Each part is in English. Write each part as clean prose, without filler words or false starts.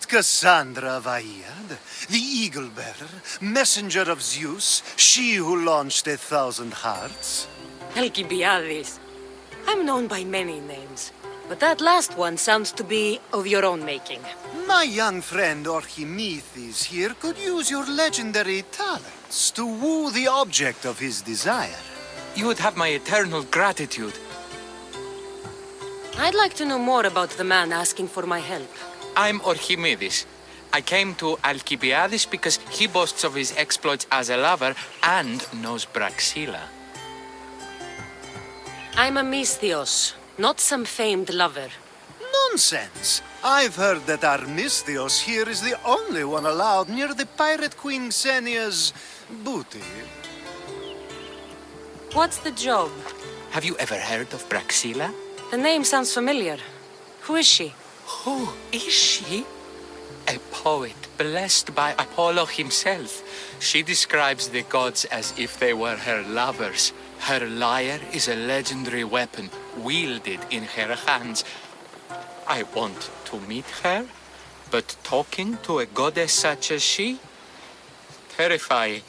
Cassandra of Aiad, the Eagle-Bearer, messenger of Zeus, she who launched 1,000 hearts? Alcibiades. I'm known by many names, but that last one sounds to be of your own making. My young friend Archimedes here could use your legendary talents to woo the object of his desire. You would have my eternal gratitude. I'd like to know more about the man asking for my help. I'm Archimedes. I came to Alcibiades because he boasts of his exploits as a lover and knows Praxilla. I'm a Misthios, not some famed lover. Nonsense! I've heard that our Misthios here is the only one allowed near the pirate queen Xenia's booty. What's the job? Have you ever heard of Praxilla? The name sounds familiar. Who is she? Who is she? A poet blessed by Apollo himself. She describes the gods as if they were her lovers. Her lyre is a legendary weapon wielded in her hands. I want to meet her, but talking to a goddess such as she? Terrifying.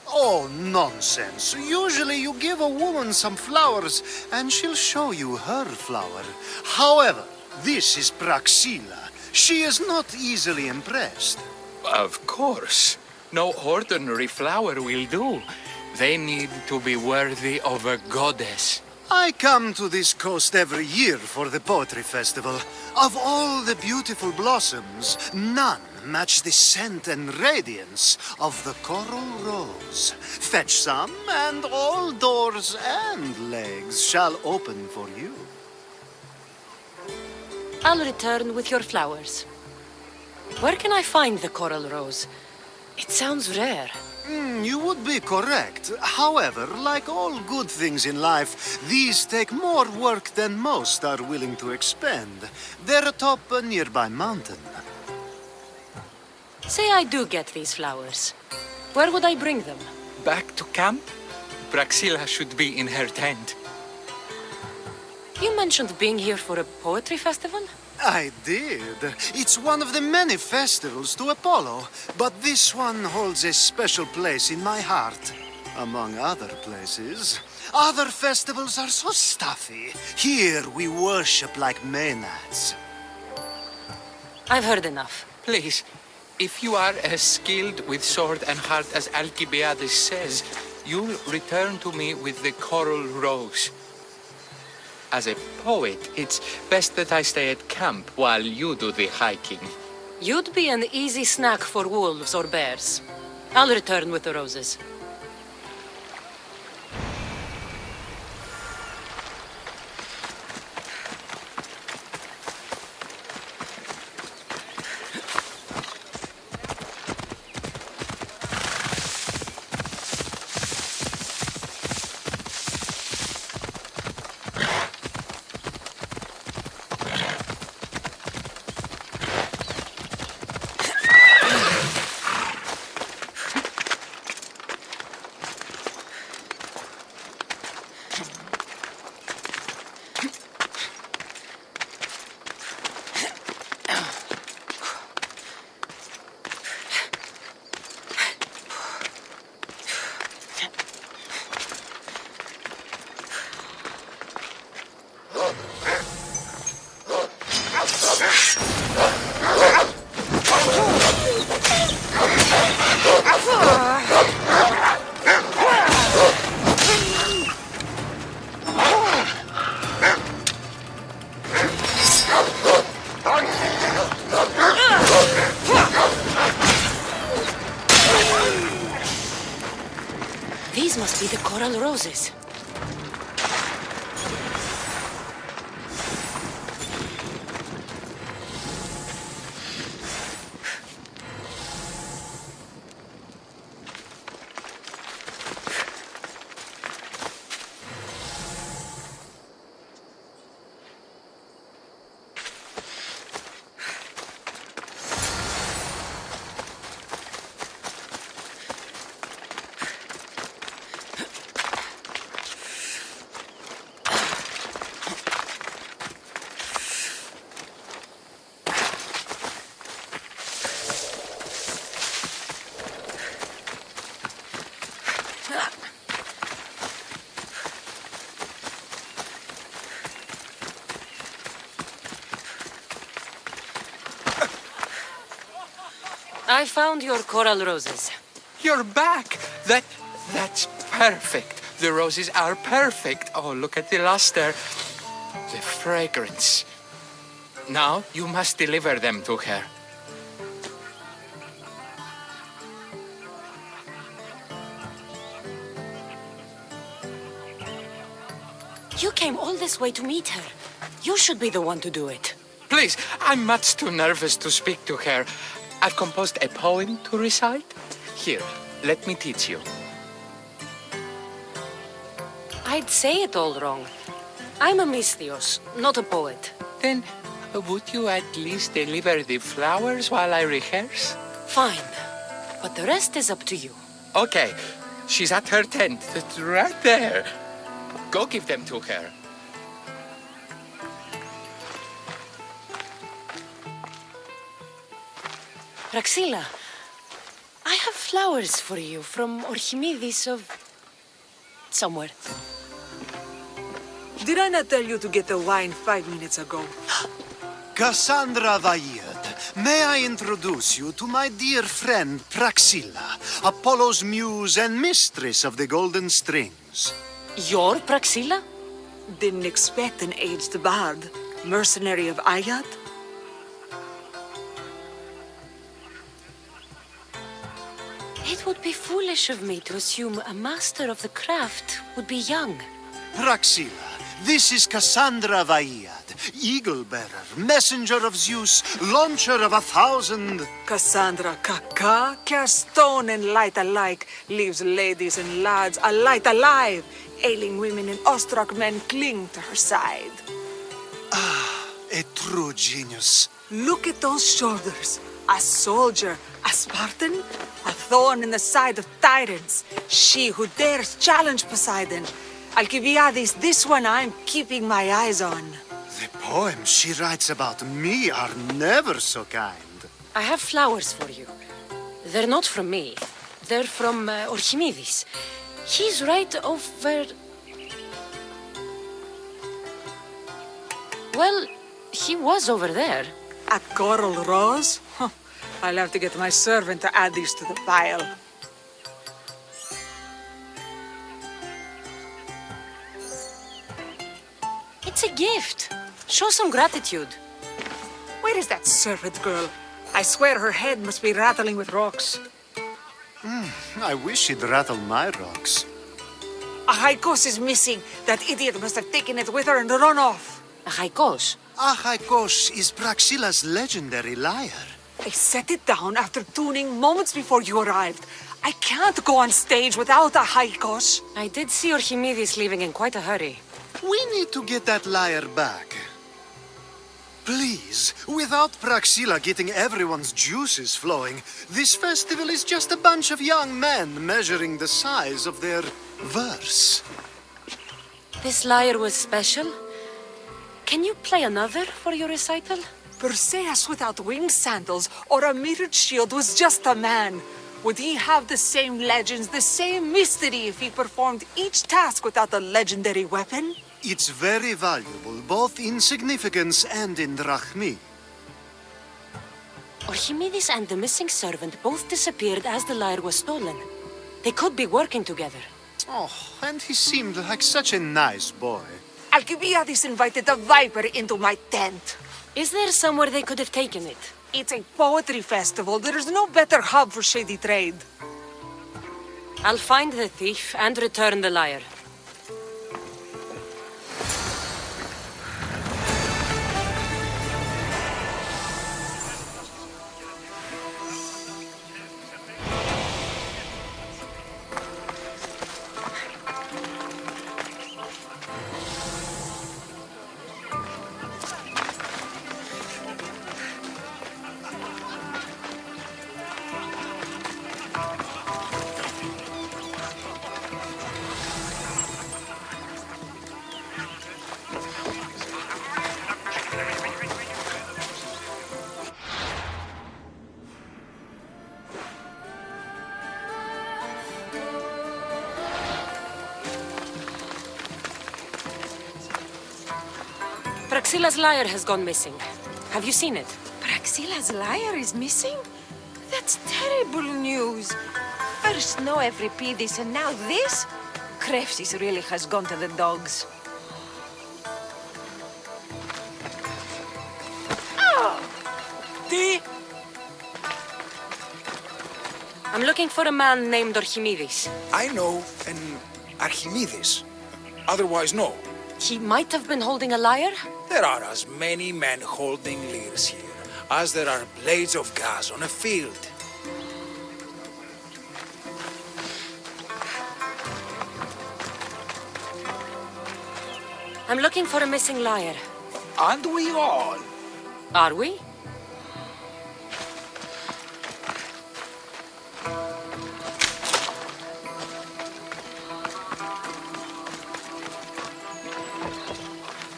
Oh, nonsense. Usually you give a woman some flowers, and she'll show you her flower. However, this is Praxilla. She is not easily impressed. Of course. No ordinary flower will do. They need to be worthy of a goddess. I come to this coast every year for the Poetry Festival. Of all the beautiful blossoms, none match the scent and radiance of the coral rose. Fetch some, and all doors and legs shall open for you. I'll return with your flowers. Where can I find the coral rose? It sounds rare. You would be correct. However, like all good things in life, these take more work than most are willing to expend. They're atop a nearby mountain. Say I do get these flowers. Where would I bring them? Back to camp? Praxilla should be in her tent. You mentioned being here for a poetry festival? I did. It's one of the many festivals to Apollo, but this one holds a special place in my heart, among other places. Other festivals are so stuffy. Here we worship like Maenads. I've heard enough. Please, if you are as skilled with sword and heart as Alcibiades says, you'll return to me with the coral rose. As a poet, it's best that I stay at camp while you do the hiking. You'd be an easy snack for wolves or bears. I'll return with the roses. These must be the coral roses. I found your coral roses. You're back! That's perfect. The roses are perfect. Oh, look at the luster. The fragrance. Now you must deliver them to her. You came all this way to meet her. You should be the one to do it. Please, I'm much too nervous to speak to her. I've composed a poem to recite. Here, let me teach you. I'd say it all wrong. I'm a Misthios, not a poet. Then, would you at least deliver the flowers while I rehearse? Fine. But the rest is up to you. Okay, she's at her tent. It's right there. Go give them to her. Praxilla, I have flowers for you from Orchimidis of... somewhere. Did I not tell you to get the wine 5 minutes ago? Cassandra Vaiad, may I introduce you to my dear friend Praxilla, Apollo's muse and mistress of the Golden Strings. You're Praxilla? Didn't expect an aged bard. Mercenary of Ayat? It would be foolish of me to assume a master of the craft would be young. Praxilla, this is Cassandra Vaiad, Eagle-bearer, messenger of Zeus, launcher of 1,000... Cassandra Kaka, cast stone and light alike, leaves ladies and lads alight alive. Ailing women and awestruck men cling to her side. A true genius. Look at those shoulders. A soldier, a Spartan, a thorn in the side of tyrants. She who dares challenge Poseidon. Alcibiades, this one I'm keeping my eyes on. The poems she writes about me are never so kind. I have flowers for you. They're not from me. They're from Orchimidis. He's right over... Well, he was over there. A coral rose? Huh. I'll have to get my servant to add these to the pile. It's a gift. Show some gratitude. Where is that servant girl? I swear her head must be rattling with rocks. I wish she'd rattle my rocks. A Haikos is missing. That idiot must have taken it with her and run off. A haikos. Achaikos is Praxilla's legendary lyre. I set it down after tuning moments before you arrived. I can't go on stage without a Haikos. I did see Orchimidis leaving in quite a hurry. We need to get that lyre back. Please, without Praxilla getting everyone's juices flowing, this festival is just a bunch of young men measuring the size of their verse. This lyre was special. Can you play another for your recital? Perseus without winged sandals or a mirrored shield was just a man. Would he have the same legends, the same mystery if he performed each task without a legendary weapon? It's very valuable, both in significance and in drachmi. Orchimidis and the missing servant both disappeared as the lyre was stolen. They could be working together. Oh, and he seemed like such a nice boy. Alcibiades invited a viper into my tent. Is there somewhere they could have taken it? It's a poetry festival. There is no better hub for shady trade. I'll find the thief and return the lyre. Praxilla's lyre has gone missing. Have you seen it? Praxilla's lyre is missing? That's terrible news. First no Evripidis and now this? Krefsis really has gone to the dogs. Τι? I'm looking for a man named Orchimidis. I know an Archimedes. Otherwise, no. He might have been holding a lyre? There are as many men holding lyres here as there are blades of grass on a field. I'm looking for a missing lyre. Aren't we all? Are we?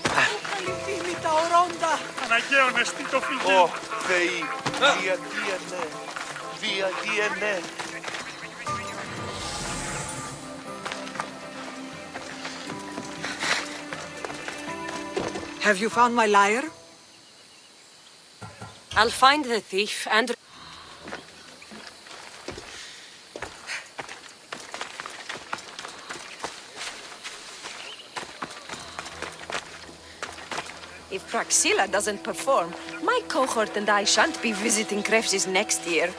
Καλυφθήνει τα ορόντα. Αναγκαίωνες, τι το φύγει. Ω, Θεοί, διατίανε, διατίανε. Have you found my lyre? I'll find the thief and... If Praxilla doesn't perform, my cohort and I shan't be visiting Krefsis next year.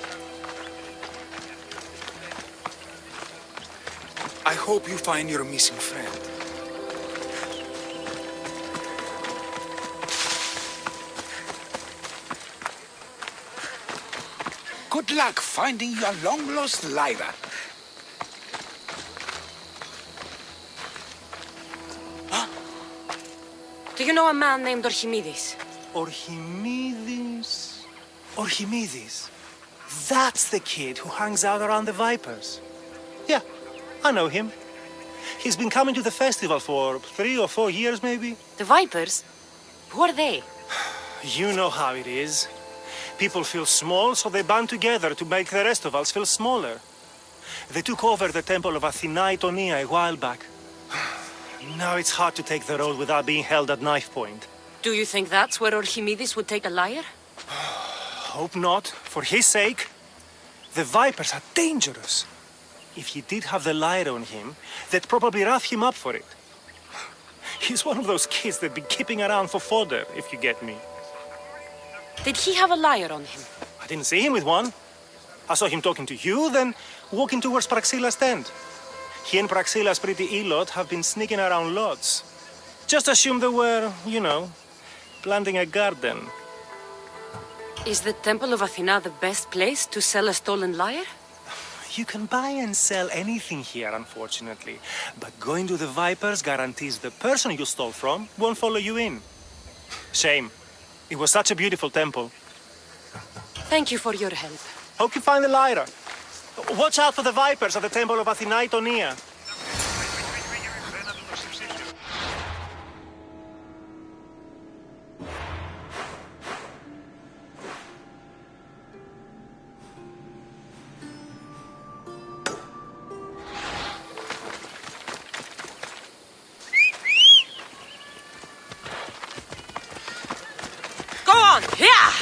I hope you find your missing friend. Good luck finding your long-lost lyre. Do you know a man named Orchimidis? Orchimidis. Orchimidis. That's the kid who hangs out around the Vipers. Yeah, I know him. He's been coming to the festival for 3 or 4 years, maybe. The Vipers? Who are they? You know how it is. People feel small, so they band together to make the rest of us feel smaller. They took over the temple of Athena Itonia a while back. Now it's hard to take the road without being held at knife point. Do you think that's where Orchimidis would take a lyre? Hope not. For his sake. The Vipers are dangerous. If he did have the lyre on him, they'd probably rough him up for it. He's one of those kids that'd be keeping around for fodder, if you get me. Did he have a lyre on him? I didn't see him with one. I saw him talking to you, then walking towards Praxilla's tent. He and Praxilla's pretty elot have been sneaking around lots. Just assume they were, you know, planting a garden. Is the Temple of Athena the best place to sell a stolen lyre? You can buy and sell anything here, unfortunately. But going to the Vipers guarantees the person you stole from won't follow you in. Shame. It was such a beautiful temple. Thank you for your help. Hope you find the lyre. Watch out for the Vipers at the temple of Athena Itonia. Go on! Yeah!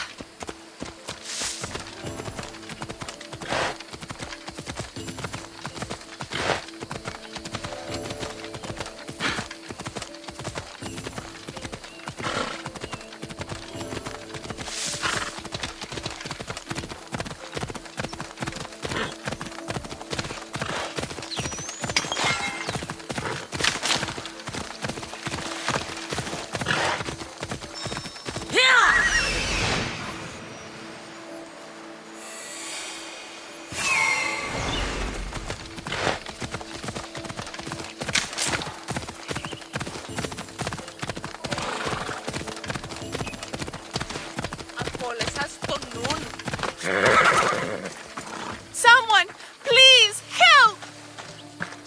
Someone, please, help!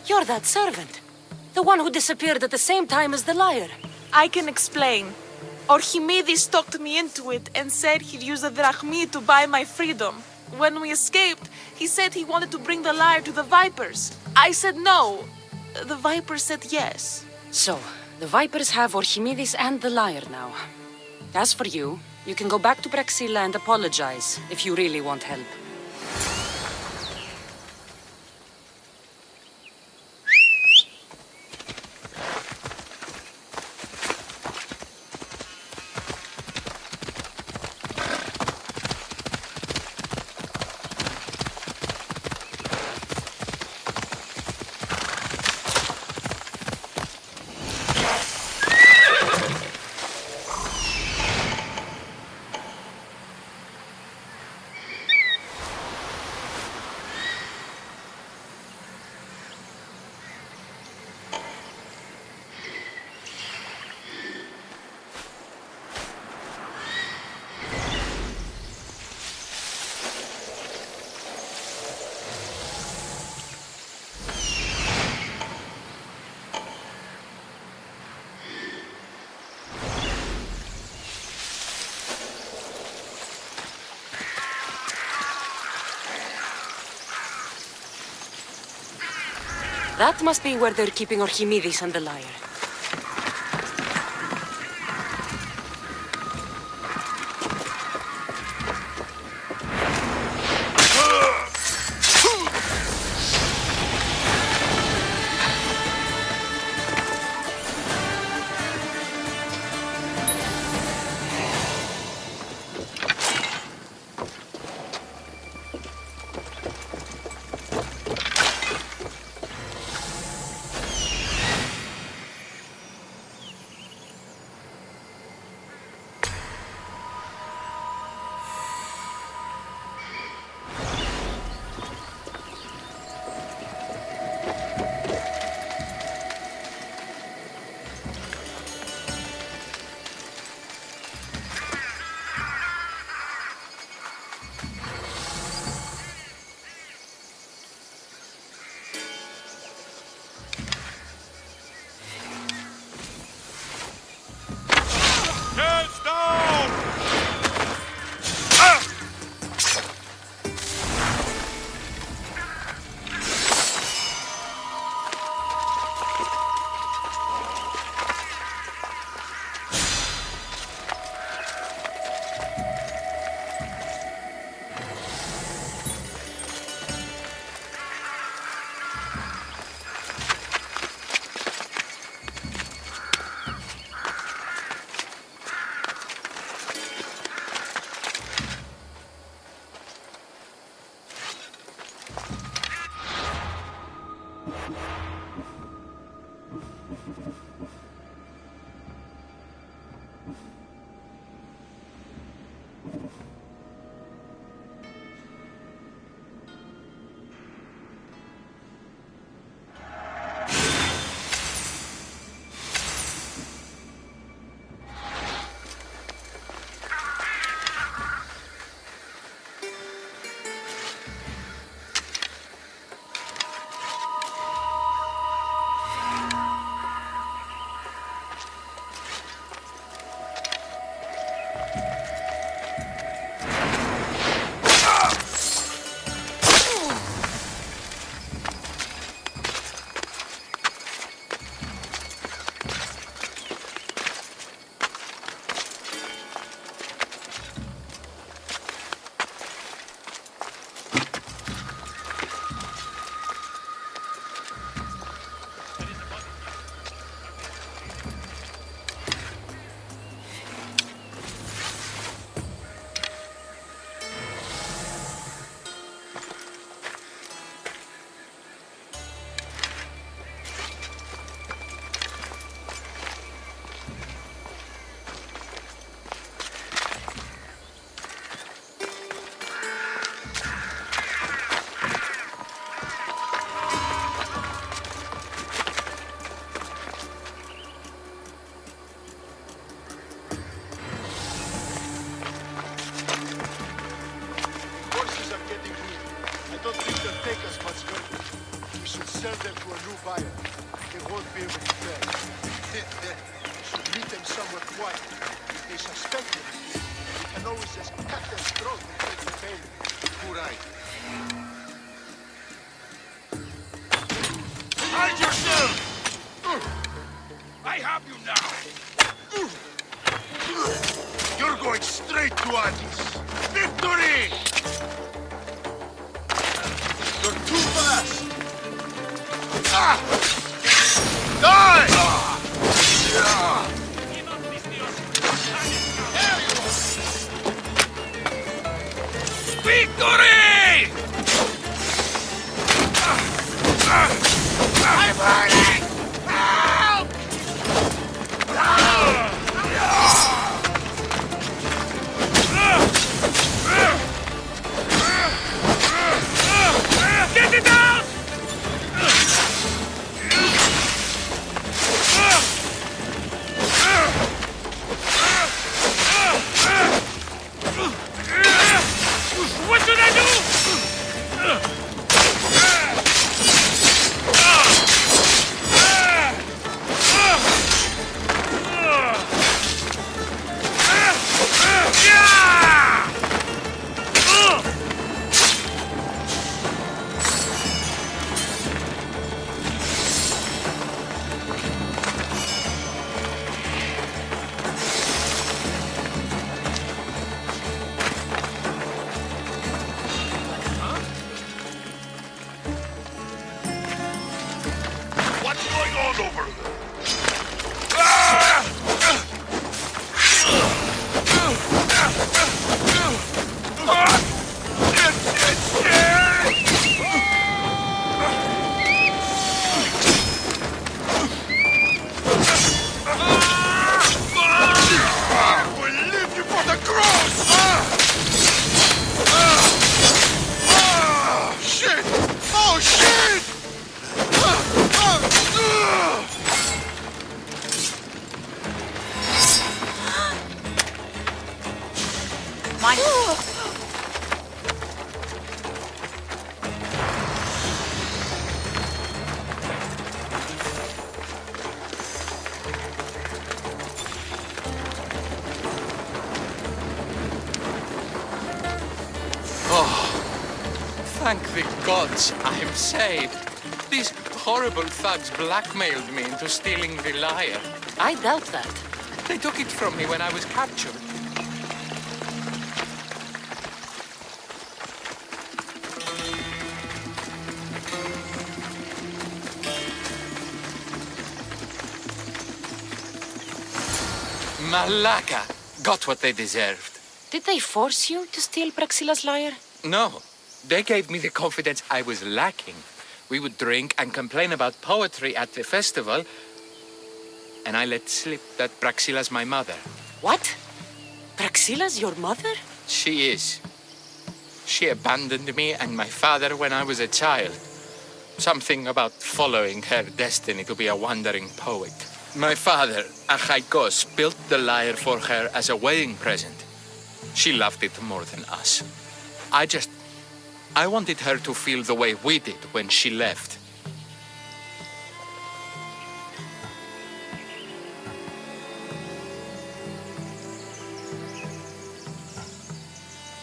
You're that servant. The one who disappeared at the same time as the lyre. I can explain. Orchimidis talked me into it and said he'd use a drachmi to buy my freedom. When we escaped, he said he wanted to bring the lyre to the Vipers. I said no. The Vipers said yes. So, the Vipers have Orchimidis and the lyre now. As for you, you can go back to Praxilla and apologize if you really want help. That must be where they're keeping Archimedes and the lyre. Hide yourself! I have you now! You're going straight to Hades! Victory! You're too fast! Ah! Die! Victory! I'm burning! Help! Get it out! What should I do? my... Thank the gods I'm saved. These horrible thugs blackmailed me into stealing the lyre. I doubt that. They took it from me when I was captured. Malaka got what they deserved. Did they force you to steal Praxila's lyre? No, they gave me the confidence I was lacking. We would drink and complain about poetry at the festival, and I let slip that Praxila's my mother. What? Praxila's your mother? She is. She abandoned me and my father when I was a child. Something about following her destiny to be a wandering poet. My father, Achaikos, built the lyre for her as a wedding present. She loved it more than us. I wanted her to feel the way we did when she left.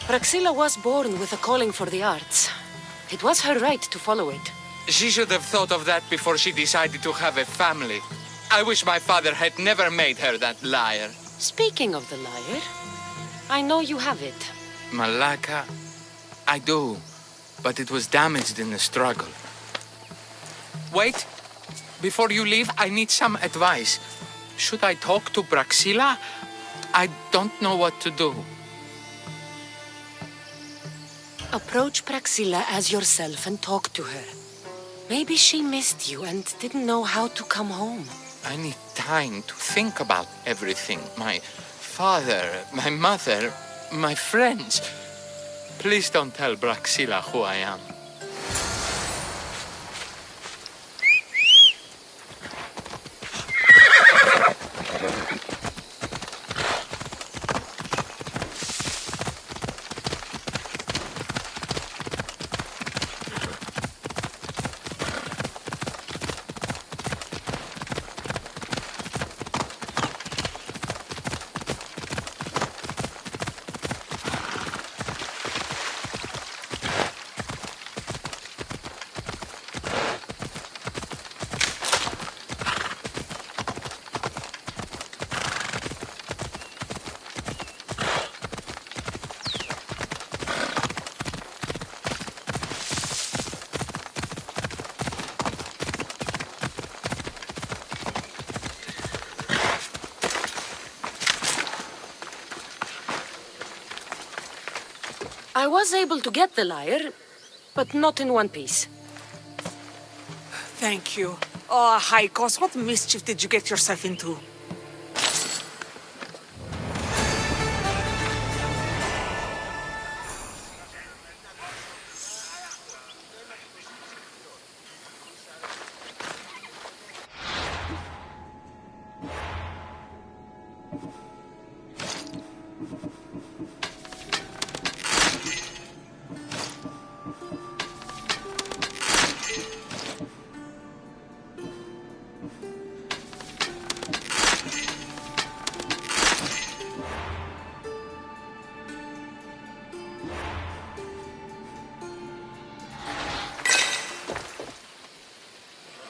Praxila was born with a calling for the arts. It was her right to follow it. She should have thought of that before she decided to have a family. I wish my father had never made her that lyre. Speaking of the lyre, I know you have it. Malaka, I do, but it was damaged in the struggle. Wait, before you leave, I need some advice. Should I talk to Praxila? I don't know what to do. Approach Praxila as yourself and talk to her. Maybe she missed you and didn't know how to come home. I need time to think about everything. My father, my mother, my friends. Please don't tell Praxila who I am. I was able to get the lyre, but not in one piece. Thank you. Oh, Haikos, what mischief did you get yourself into?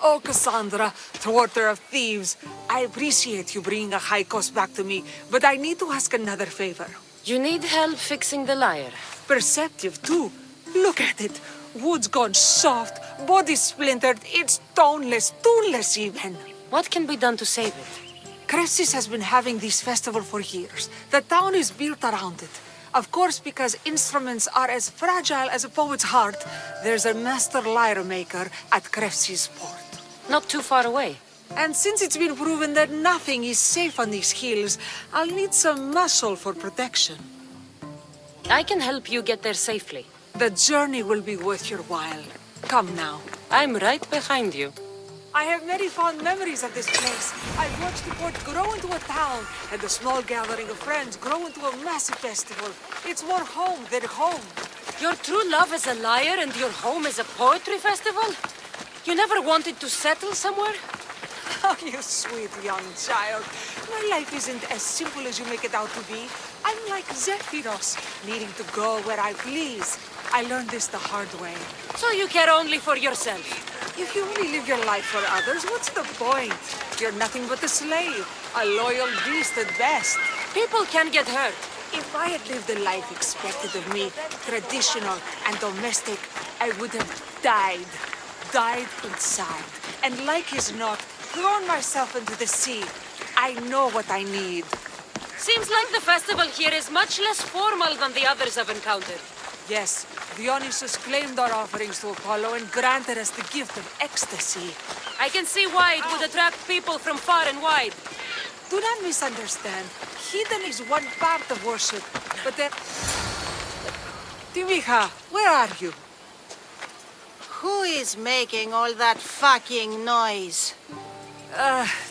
Oh, Cassandra, thwarter of thieves, I appreciate you bringing Haikos back to me, but I need to ask another favor. You need help fixing the lyre. Perceptive, too. Look at it. Wood's gone soft, body splintered, it's toneless, tooless even. What can be done to save it? Crepsis has been having this festival for years. The town is built around it. Of course, because instruments are as fragile as a poet's heart, there's a master lyre maker at Crepsis port. Not too far away. And since it's been proven that nothing is safe on these hills, I'll need some muscle for protection. I can help you get there safely. The journey will be worth your while. Come now. I'm right behind you. I have many fond memories of this place. I've watched the port grow into a town, and the small gathering of friends grow into a massive festival. It's more home than home. Your true love is a liar and your home is a poetry festival? You never wanted to settle somewhere? Oh, you sweet young child. My life isn't as simple as you make it out to be. I'm like Zephyros, needing to go where I please. I learned this the hard way. So you care only for yourself? If you only live your life for others, what's the point? You're nothing but a slave, a loyal beast at best. People can get hurt. If I had lived the life expected of me, traditional and domestic, I would have died. Died inside. And like as not, thrown myself into the sea. I know what I need. Seems like the festival here is much less formal than the others I've encountered. Yes, Dionysus claimed our offerings to Apollo and granted us the gift of ecstasy. I can see why it would attract people from far and wide. Do not misunderstand. Heathen is one part of worship, but then... Timiha, where are you? Who is making all that fucking noise?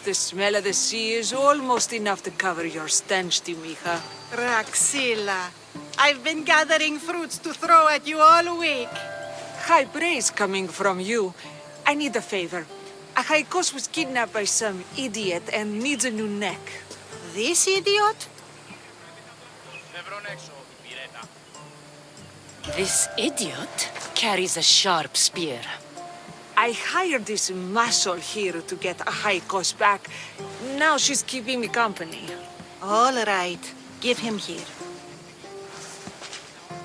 The smell of the sea is almost enough to cover your stench, Timiha. Raxilla, I've been gathering fruits to throw at you all week. High praise coming from you. I need a favor. Achaikos was kidnapped by some idiot and needs a new neck. This idiot? This idiot carries a sharp spear. I hired this muscle here to get Achaikos back. Now she's keeping me company. All right, give him here.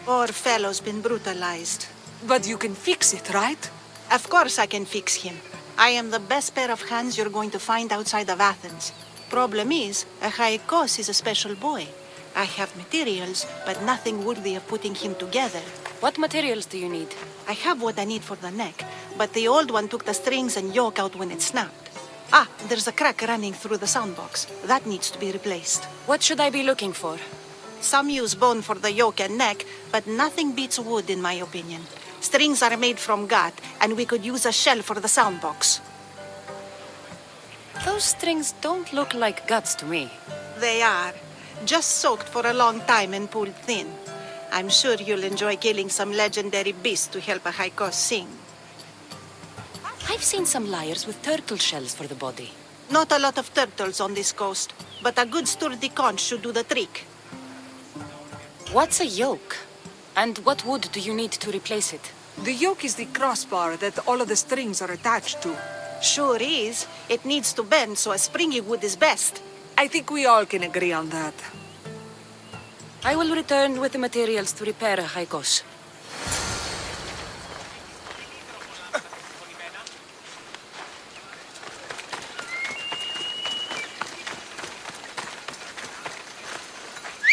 Poor fellow's been brutalized. But you can fix it, right? Of course I can fix him. I am the best pair of hands you're going to find outside of Athens. Problem is, Achaikos is a special boy. I have materials, but nothing worthy of putting him together. What materials do you need? I have what I need for the neck, but the old one took the strings and yoke out when it snapped. Ah, there's a crack running through the soundbox. That needs to be replaced. What should I be looking for? Some use bone for the yoke and neck, but nothing beats wood in my opinion. Strings are made from gut, and we could use a shell for the soundbox. Those strings don't look like guts to me. They are. Just soaked for a long time and pulled thin. I'm sure you'll enjoy killing some legendary beast to help Achaikos sing. I've seen some lyres with turtle shells for the body. Not a lot of turtles on this coast, but a good sturdy conch should do the trick. What's a yoke? And what wood do you need to replace it? The yoke is the crossbar that all of the strings are attached to. Sure is. It needs to bend, so a springy wood is best. I think we all can agree on that. I will return with the materials to repair Achaikos.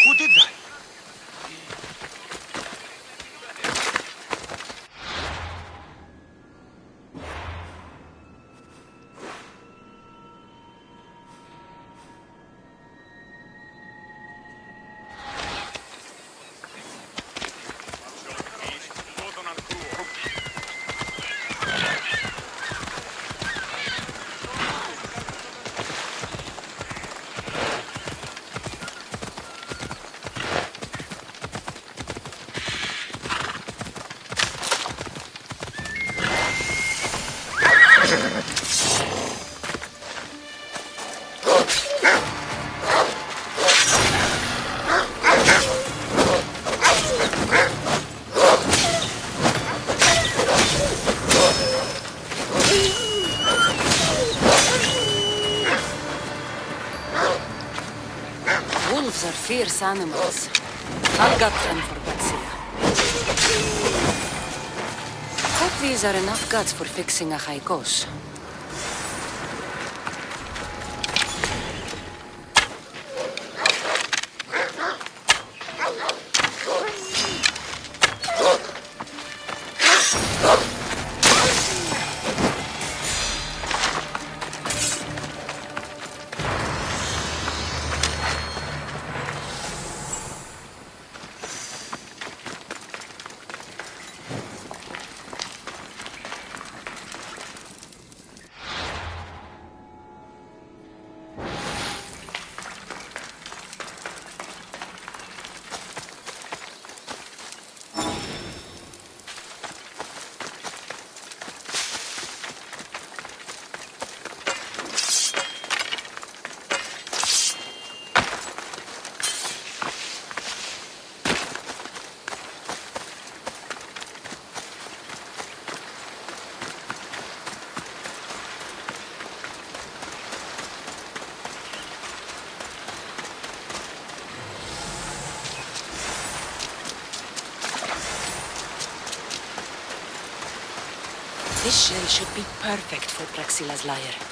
Who did that? Wolves are fierce animals. I'll gut them for Batsila. Hope these are enough guts for fixing Achaikos. This shell should be perfect for Praxila's lyre.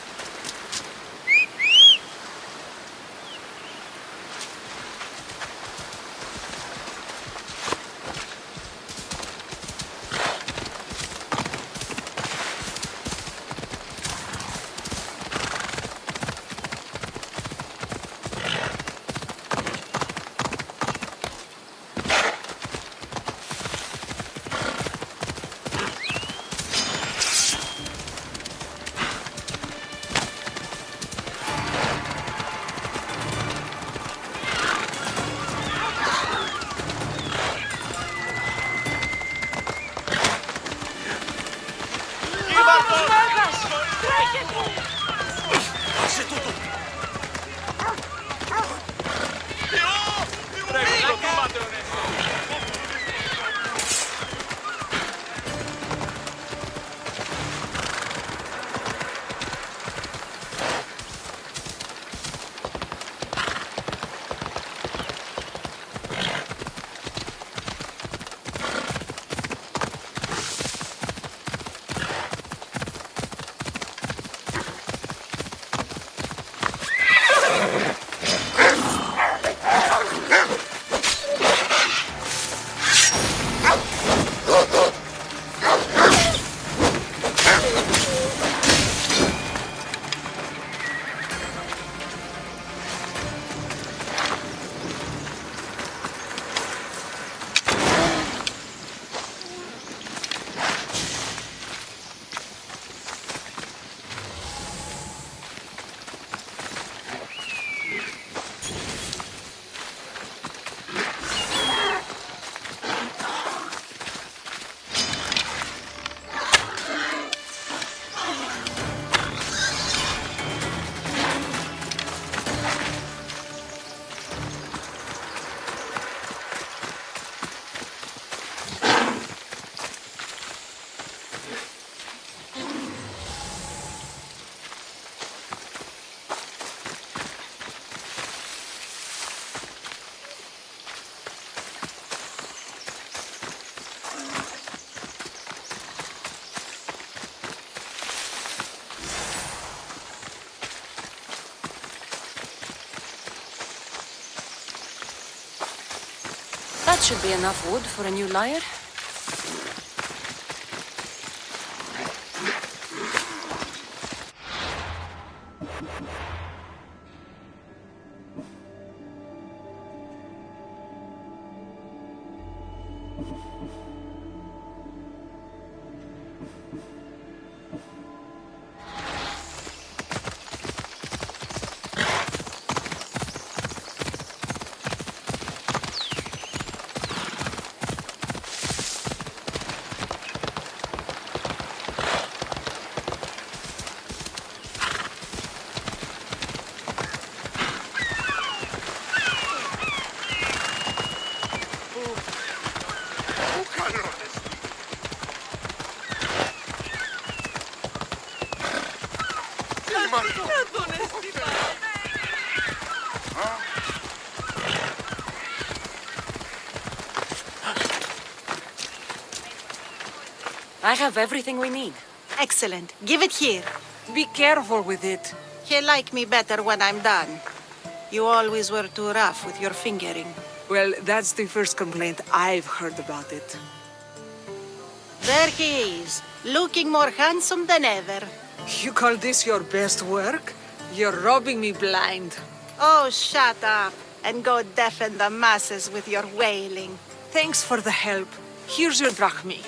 That should be enough wood for a new lyre. I have everything we need. Excellent. Give it here. Be careful with it. He'll like me better when I'm done. You always were too rough with your fingering. Well, that's the first complaint I've heard about it. There he is, looking more handsome than ever. You call this your best work? You're robbing me blind. Oh, shut up and go deafen the masses with your wailing. Thanks for the help. Here's your drachmi.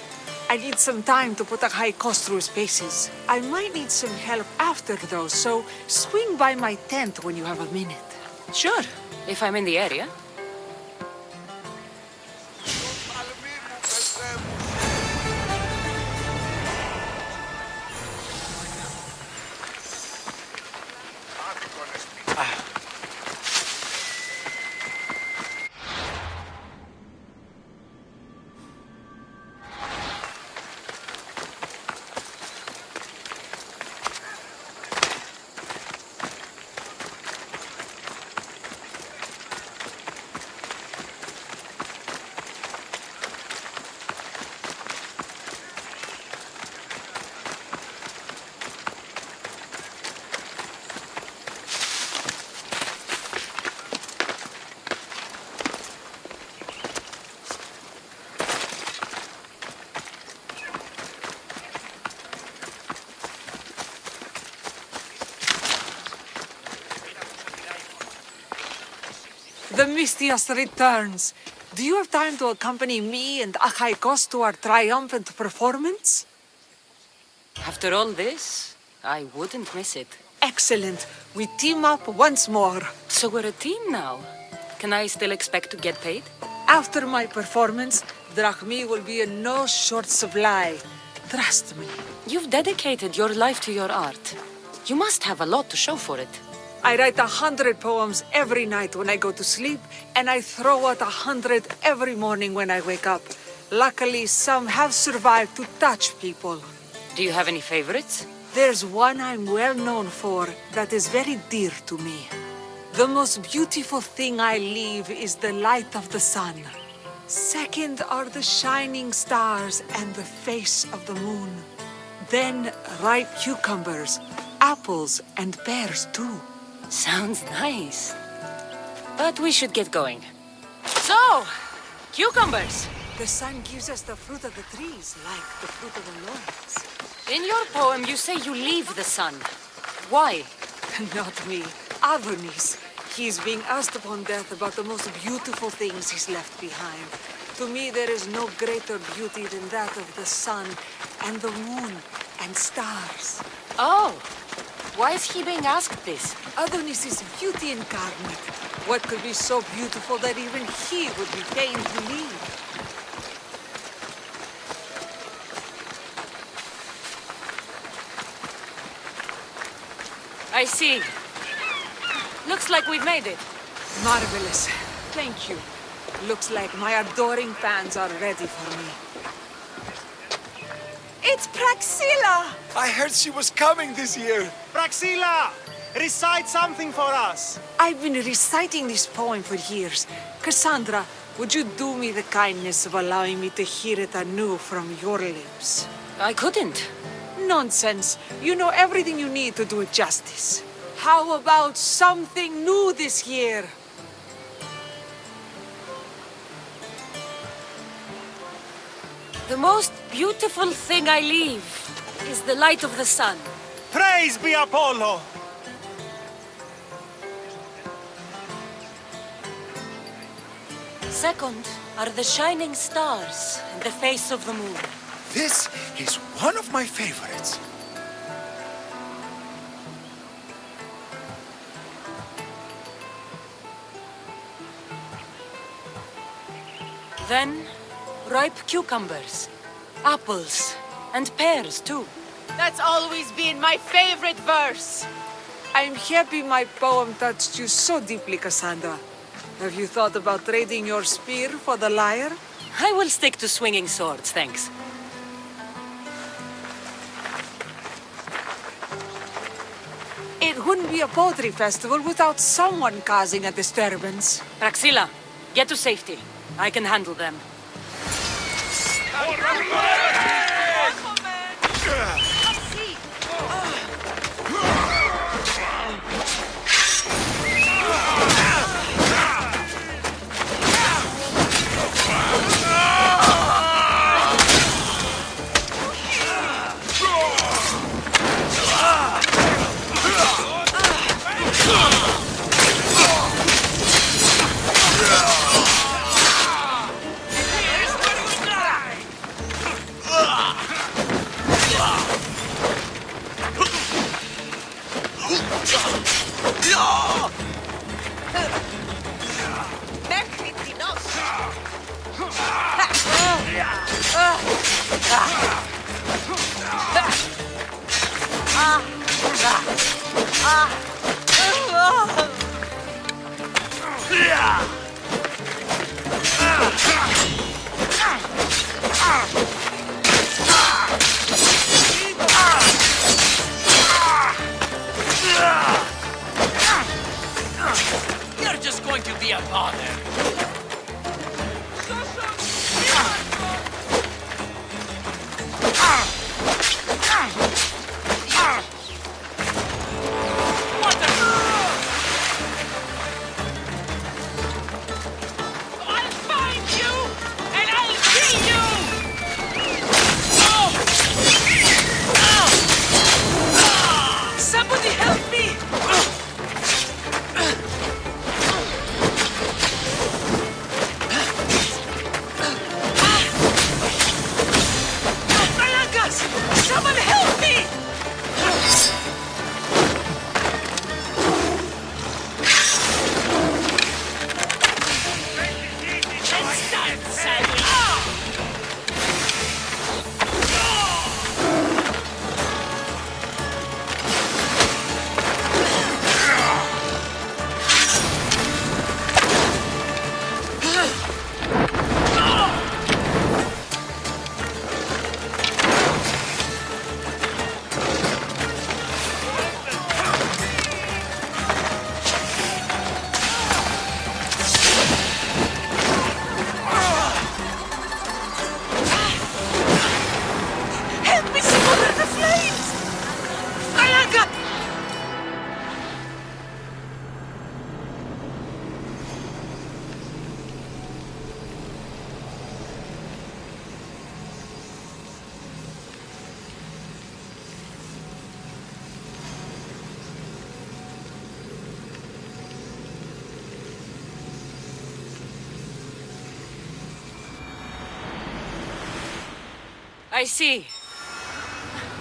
I need some time to put a high cost through spaces. I might need some help after though, so swing by my tent when you have a minute. Sure, if I'm in the area. The Mystios returns. Do you have time to accompany me and Achaikos to our triumphant performance? After all this, I wouldn't miss it. Excellent. We team up once more. So we're a team now. Can I still expect to get paid? After my performance, drachmi will be in no short supply. Trust me. You've dedicated your life to your art. You must have a lot to show for it. I write 100 poems every night when I go to sleep, and I throw out 100 every morning when I wake up. Luckily, some have survived to touch people. Do you have any favorites? There's one I'm well known for that is very dear to me. The most beautiful thing I leave is the light of the sun. Second are the shining stars and the face of the moon. Then ripe cucumbers, apples, and pears too. Sounds nice. But we should get going. So, cucumbers. The sun gives us the fruit of the trees, like the fruit of the lawrence. In your poem, you say you leave the sun. Why? Not me. Adonis. He's being asked upon death about the most beautiful things he's left behind. To me, there is no greater beauty than that of the sun and the moon and stars. Oh, why is he being asked this? Adonis is beauty incarnate. What could be so beautiful that even he would be fain to leave? I see. Looks like we've made it. Marvelous. Thank you. Looks like my adoring fans are ready for me. It's Praxilla! I heard she was coming this year. Praxilla! Recite something for us. I've been reciting this poem for years. Cassandra, would you do me the kindness of allowing me to hear it anew from your lips? I couldn't. Nonsense. You know everything you need to do it justice. How about something new this year? The most beautiful thing I leave is the light of the sun. Praise be Apollo! Second are the shining stars and the face of the moon. This is one of my favorites. Then, ripe cucumbers, apples, and pears too. That's always been my favorite verse. I'm happy my poem touched you so deeply, Cassandra. Have you thought about trading your spear for the lyre? I will stick to swinging swords, thanks. It wouldn't be a poetry festival without someone causing a disturbance. Praxilla, get to safety. I can handle them. You're just going to be a bother. I see.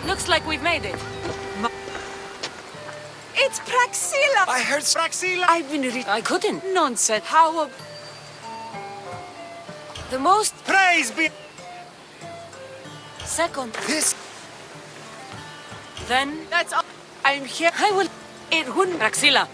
Looks like we've made it. It's Praxilla! I heard Praxilla! I've been I couldn't. Nonsense. How The most Praise be... second. This... Then That's all. I'm here. I will. It wouldn't. Praxilla.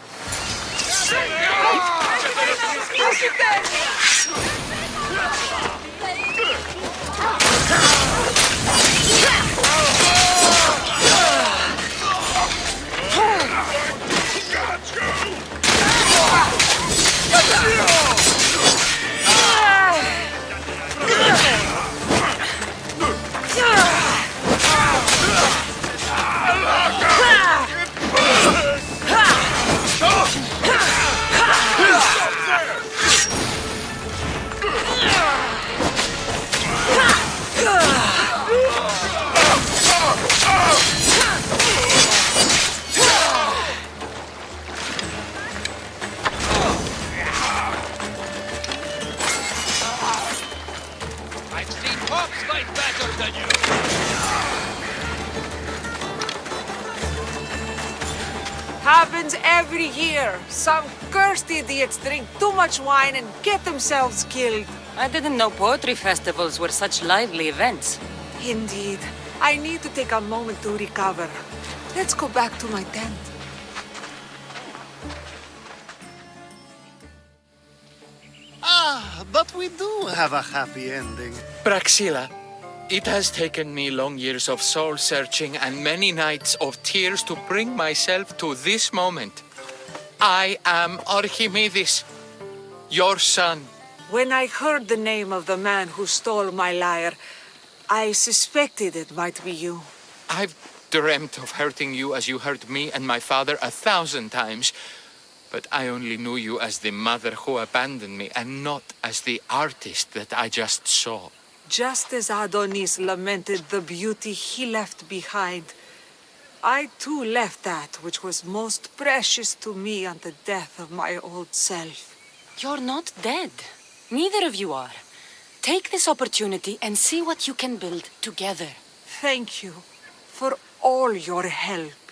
I've seen Pops fight better than you. Happens every year. Some cursed idiots drink too much wine and get themselves killed. I didn't know poetry festivals were such lively events. Indeed. I need to take a moment to recover. Let's go back to my tent. Ah, but we do have a happy ending. Praxilla, it has taken me long years of soul-searching and many nights of tears to bring myself to this moment. I am Archimedes, your son. When I heard the name of the man who stole my lyre, I suspected it might be you. I've dreamt of hurting you as you hurt me and my father 1,000 times. But I only knew you as the mother who abandoned me and not as the artist that I just saw. Just as Adonis lamented the beauty he left behind, I too left that which was most precious to me on the death of my old self. You're not dead. Neither of you are. Take this opportunity and see what you can build together. Thank you for all your help.